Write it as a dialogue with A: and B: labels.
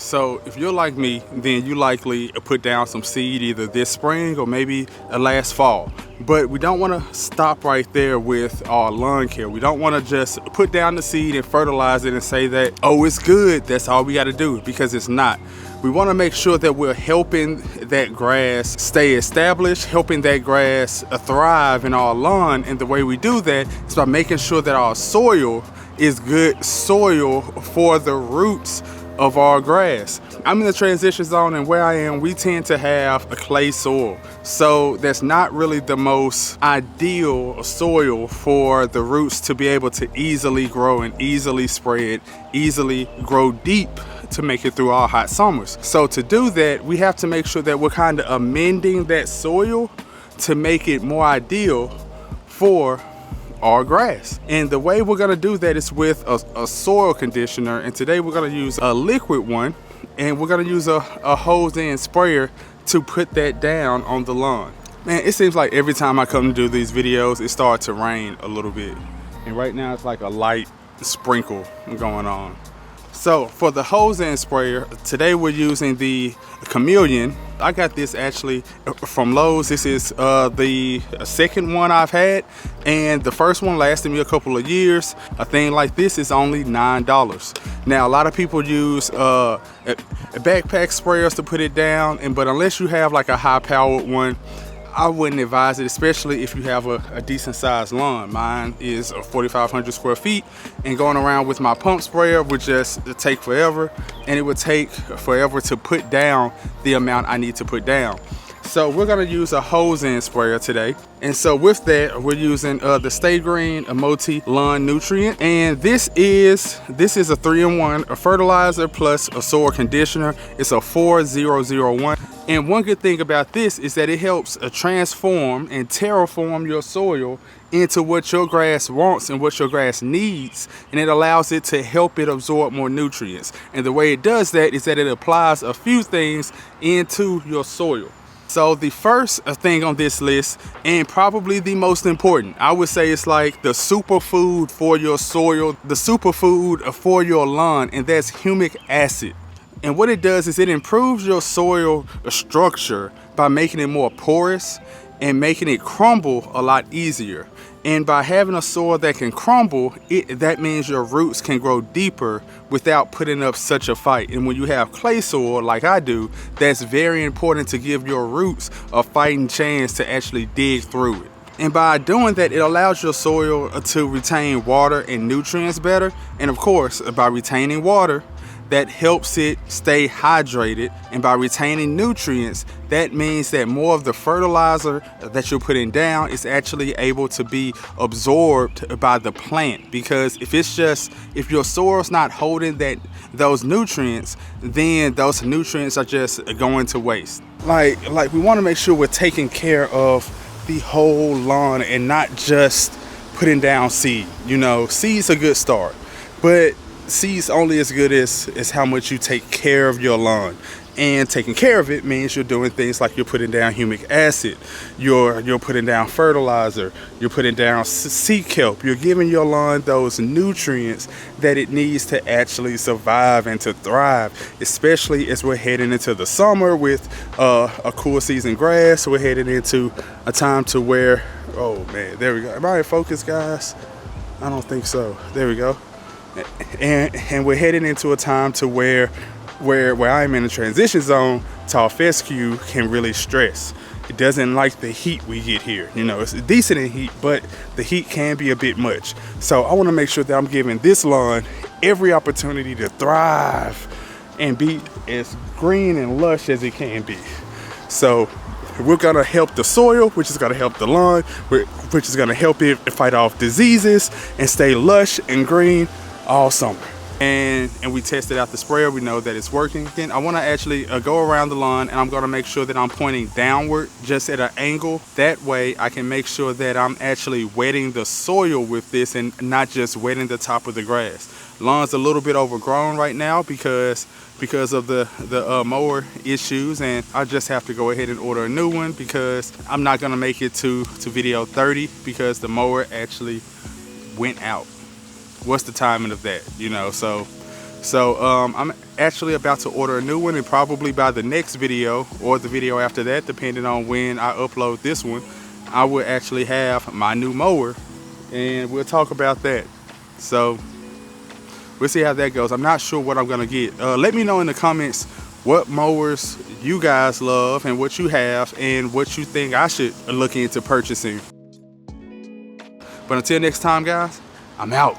A: So if you're like me, then you likely put down some seed either this spring or maybe last fall. But we don't want to stop right there with our lawn care. We don't want to just put down the seed and fertilize it and say that, oh, it's good, that's all we got to do, because it's not. We want to make sure that we're helping that grass stay established, helping that grass thrive in our lawn. And the way we do that is by making sure that our soil is good soil for the roots of our grass. I'm in the transition zone, and where I am, we tend to have a clay soil. So that's not really the most ideal soil for the roots to be able to easily grow and easily spread, easily grow deep to make it through our hot summers. So to do that, we have to make sure that we're kind of amending that soil to make it more ideal for our grass. And the way we're going to do that is with a soil conditioner, and today we're going to use a liquid one, and we're going to use a hose and sprayer to put that down on the lawn. Man, it seems like every time I come to do these videos it starts to rain a little bit, and right now it's like a light sprinkle going on. So for the hose and sprayer, today we're using the Chameleon. I got this actually from Lowe's. This is the second one I've had, and the first one lasted me a couple of years. A thing like this is only $9. Now a lot of people use backpack sprayers to put it down, but unless you have like a high powered one, I wouldn't advise it, especially if you have a decent sized lawn. Mine is 4,500 square feet, and going around with my pump sprayer would just take forever, and it would take forever to put down the amount I need to put down. So we're gonna use a hose and sprayer today. And so with that, we're using the Stay Green multi-lawn nutrient. And this is a 3-in-1, a fertilizer plus a soil conditioner. It's a 4001. And one good thing about this is that it helps transform and terraform your soil into what your grass wants and what your grass needs, and it allows it to help it absorb more nutrients. And the way it does that is that it applies a few things into your soil. So the first thing on this list, and probably the most important, I would say it's like the superfood for your soil, the superfood for your lawn, and that's humic acid. And what it does is it improves your soil structure by making it more porous and making it crumble a lot easier. And by having a soil that can crumble, that means your roots can grow deeper without putting up such a fight. And when you have clay soil like I do, that's very important to give your roots a fighting chance to actually dig through it. And by doing that, it allows your soil to retain water and nutrients better. And of course, by retaining water, that helps it stay hydrated, and by retaining nutrients, that means that more of the fertilizer that you're putting down is actually able to be absorbed by the plant. Because if your soil's not holding those nutrients, then those nutrients are just going to waste. Like we want to make sure we're taking care of the whole lawn and not just putting down seed. You know, seed's a good start, but seed's only as good as how much you take care of your lawn. And taking care of it means you're doing things like you're putting down humic acid, you're putting down fertilizer, you're putting down seed kelp. You're giving your lawn those nutrients that it needs to actually survive and to thrive, especially as we're heading into the summer with a cool season grass. We're heading into a time to where, oh man, there we go. Am I in focus, guys? I don't think so. There we go. And we're heading into a time to where I'm in a transition zone, tall fescue can really stress. It doesn't like the heat we get here. You know, it's decent in heat, but the heat can be a bit much. So I want to make sure that I'm giving this lawn every opportunity to thrive and be as green and lush as it can be. So we're gonna help the soil, which is gonna help the lawn, which is gonna help it fight off diseases and stay lush and green all summer. And we tested out the sprayer. We know that it's working. Then I want to actually go around the lawn, and I'm going to make sure that I'm pointing downward just at an angle. That way I can make sure that I'm actually wetting the soil with this and not just wetting the top of the grass. Lawn's a little bit overgrown right now because of the mower issues, and I just have to go ahead and order a new one because I'm not going to make it to video 30 because the mower actually went out. What's the timing of that, you know? So So I'm actually about to order a new one, and probably by the next video or the video after that, depending on when I upload this one, I will actually have my new mower, and we'll talk about that. So we'll see how that goes. I'm not sure what I'm gonna get. Let me know in the comments what mowers you guys love and what you have and what you think I should look into purchasing. But until next time, guys, I'm out.